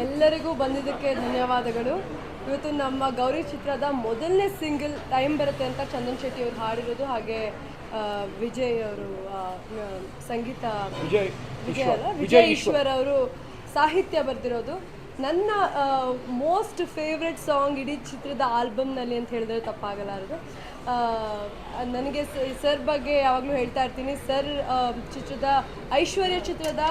ಎಲ್ಲರಿಗೂ ಬಂದಿದ್ದಕ್ಕೆ ಧನ್ಯವಾದಗಳು. ಇವತ್ತು ನಮ್ಮ ಗೌರಿ ಚಿತ್ರದ ಮೊದಲನೇ ಸಿಂಗಲ್ ಟೈಮ್ ಬರುತ್ತೆ ಅಂತ ಚಂದನ್ ಶೆಟ್ಟಿ ಅವರು ಹಾಡಿರೋದು, ಹಾಗೆ ವಿಜಯ್ ಅವರು ಸಂಗೀತ ವಿಜಯ್ ಈಶ್ವರ್ ಅವರು ಸಾಹಿತ್ಯ ಬರೆದಿರೋದು. ನನ್ನ ಮೋಸ್ಟ್ ಫೇವ್ರೆಟ್ ಸಾಂಗ್ ಇಡೀ ಚಿತ್ರದ ಆಲ್ಬಮ್ನಲ್ಲಿ ಅಂತ ಹೇಳಿದ್ರೆ ತಪ್ಪಾಗಲಾರದು. ನನಗೆ ಸರ್ ಬಗ್ಗೆ ಯಾವಾಗಲೂ ಹೇಳ್ತಾ ಇರ್ತೀನಿ. ಸರ್ ಚಿತ್ರದ ಐಶ್ವರ್ಯ ಚಿತ್ರದ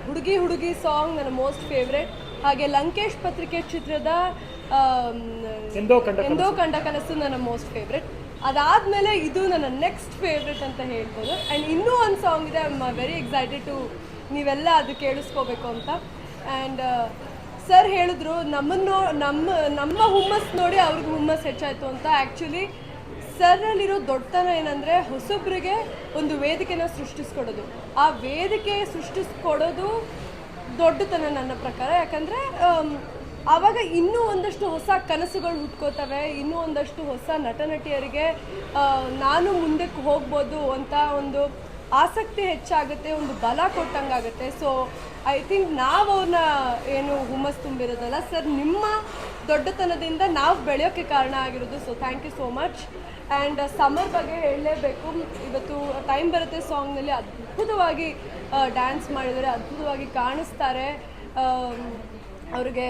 ಹುಡುಗಿ ಹುಡುಗಿ ಸಾಂಗ್ ನನ್ನ ಮೋಸ್ಟ್ ಫೇವ್ರೆಟ್. ಹಾಗೆ ಲಂಕೇಶ್ ಪತ್ರಿಕೆ ಚಿತ್ರದ ಎಂದೋ ಕಂಡ ಕನಸು ನನ್ನ ಮೋಸ್ಟ್ ಫೇವ್ರೆಟ್. ಅದಾದಮೇಲೆ ಇದು ನನ್ನ ನೆಕ್ಸ್ಟ್ ಫೇವ್ರೆಟ್ ಅಂತ ಹೇಳ್ಬೋದು. ಆ್ಯಂಡ್ ಇನ್ನೂ ಒಂದು ಸಾಂಗ್ ಇದೆ, I am very excited to ನೀವೆಲ್ಲ ಅದು ಕೇಳಿಸ್ಕೋಬೇಕು ಅಂತ. ಆ್ಯಂಡ್ ಸರ್ ಹೇಳಿದ್ರು ನಮ್ಮ ಹುಮ್ಮಸ್ ನೋಡಿ ಅವ್ರಿಗೆ ಹುಮ್ಮಸ್ ಹೆಚ್ಚಾಯಿತು ಅಂತ. ಆ್ಯಕ್ಚುಲಿ ಸರ್ನಲ್ಲಿರೋ ದೊಡ್ಡತನ ಏನಂದರೆ ಹೊಸೊಬ್ಬರಿಗೆ ಒಂದು ವೇದಿಕೆನ ಸೃಷ್ಟಿಸ್ಕೊಡೋದು. ಆ ವೇದಿಕೆ ಸೃಷ್ಟಿಸ್ಕೊಡೋದು ದೊಡ್ಡತನ ನನ್ನ ಪ್ರಕಾರ. ಯಾಕಂದರೆ ಆವಾಗ ಇನ್ನೂ ಒಂದಷ್ಟು ಹೊಸ ಕನಸುಗಳು ಹುಟ್ಕೋತವೆ, ಇನ್ನೂ ಒಂದಷ್ಟು ಹೊಸ ನಟ ನಟಿಯರಿಗೆ ನಾನು ಮುಂದಕ್ಕೆ ಹೋಗ್ಬೋದು ಅಂತ ಒಂದು ಆಸಕ್ತಿ ಹೆಚ್ಚಾಗುತ್ತೆ, ಒಂದು ಬಲ ಕೊಟ್ಟಂಗಾಗುತ್ತೆ. ಸೊ ಐ ಥಿಂಕ್ ನಾವು ಅವ್ರನ್ನ ಏನು ಹುಮ್ಮಸ್ ತುಂಬಿರೋದಲ್ಲ, ಸರ್ ನಿಮ್ಮ ದೊಡ್ಡತನದಿಂದ ನಾವು ಬೆಳೆಯೋಕ್ಕೆ ಕಾರಣ ಆಗಿರೋದು. So thank you so much. And summer ಬಗ್ಗೆ ಹೇಳಲೇಬೇಕು. ಇವತ್ತು ಟೈಮ್ ಬರುತ್ತೆ ಸಾಂಗ್ನಲ್ಲಿ ಅದ್ಭುತವಾಗಿ ಡ್ಯಾನ್ಸ್ ಮಾಡಿದರೆ, ಅದ್ಭುತವಾಗಿ ಕಾಣಿಸ್ತಾರೆ. ಅವ್ರಿಗೆ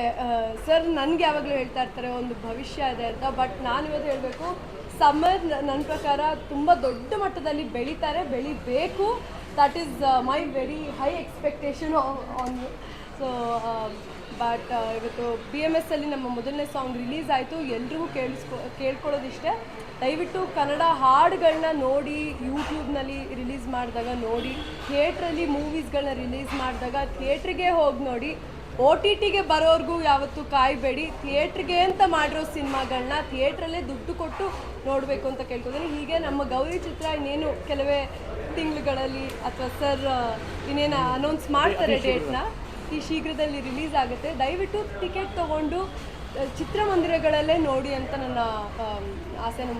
ಸರ್ ನನಗೆ ಯಾವಾಗಲೂ ಹೇಳ್ತಾ ಇರ್ತಾರೆ ಒಂದು ಭವಿಷ್ಯ ಇದೆ ಅಂತ. ಬಟ್ ನಾನು ಇವತ್ತು ಹೇಳಬೇಕು, ಸಮರ್ ನನ್ನ ಪ್ರಕಾರ ತುಂಬ ದೊಡ್ಡ ಮಟ್ಟದಲ್ಲಿ ಬೆಳಿಬೇಕು. That is my very high expectation on you. So but ಇವತ್ತು BMS ಅಲ್ಲಿ ನಮ್ಮ ಮೊದಲನೇ ಸಾಂಗ್ ರಿಲೀಸ್ ಆಯಿತು. ಎಲ್ರಿಗೂ ಕೇಳ್ಕೊಳ್ಳೋದಿಷ್ಟೇ, ದಯವಿಟ್ಟು ಕನ್ನಡ ಹಾಡುಗಳನ್ನ ನೋಡಿ, ಯೂಟ್ಯೂಬ್ನಲ್ಲಿ ರಿಲೀಸ್ ಮಾಡಿದಾಗ ನೋಡಿ, ಥಿಯೇಟ್ರಲ್ಲಿ ಮೂವೀಸ್ಗಳನ್ನ ರಿಲೀಸ್ ಮಾಡಿದಾಗ ಥಿಯೇಟ್ರಿಗೆ ಹೋಗಿ ನೋಡಿ. OTTಗೆ ಬರೋರ್ಗೂ ಯಾವತ್ತೂ ಕಾಯಬೇಡಿ. ಥಿಯೇಟ್ರಿಗೆ ಅಂತ ಮಾಡಿರೋ ಸಿನಿಮಾಗಳನ್ನ ಥಿಯೇಟ್ರಲ್ಲೇ ದುಡ್ಡು ಕೊಟ್ಟು ನೋಡಬೇಕು ಅಂತ ಕೇಳ್ಕೊತೀನಿ. ಹೀಗೆ ನಮ್ಮ ಗೌರಿ ಚಿತ್ರ ಇನ್ನೇನು ಕೆಲವೇ ತಿಂಗಳುಗಳಲ್ಲಿ ಅಥವಾ ಸರ್ ಇನ್ನೇನು ಅನೌನ್ಸ್ ಮಾಡ್ತಾರೆ ಡೇಟ್ನ, ಈ ಶೀಘ್ರದಲ್ಲಿ ರಿಲೀಸ್ ಆಗುತ್ತೆ. ದಯವಿಟ್ಟು ಟಿಕೆಟ್ ತೊಗೊಂಡು ಚಿತ್ರಮಂದಿರಗಳಲ್ಲೇ ನೋಡಿ ಅಂತ ನನ್ನ ಆಸೆನ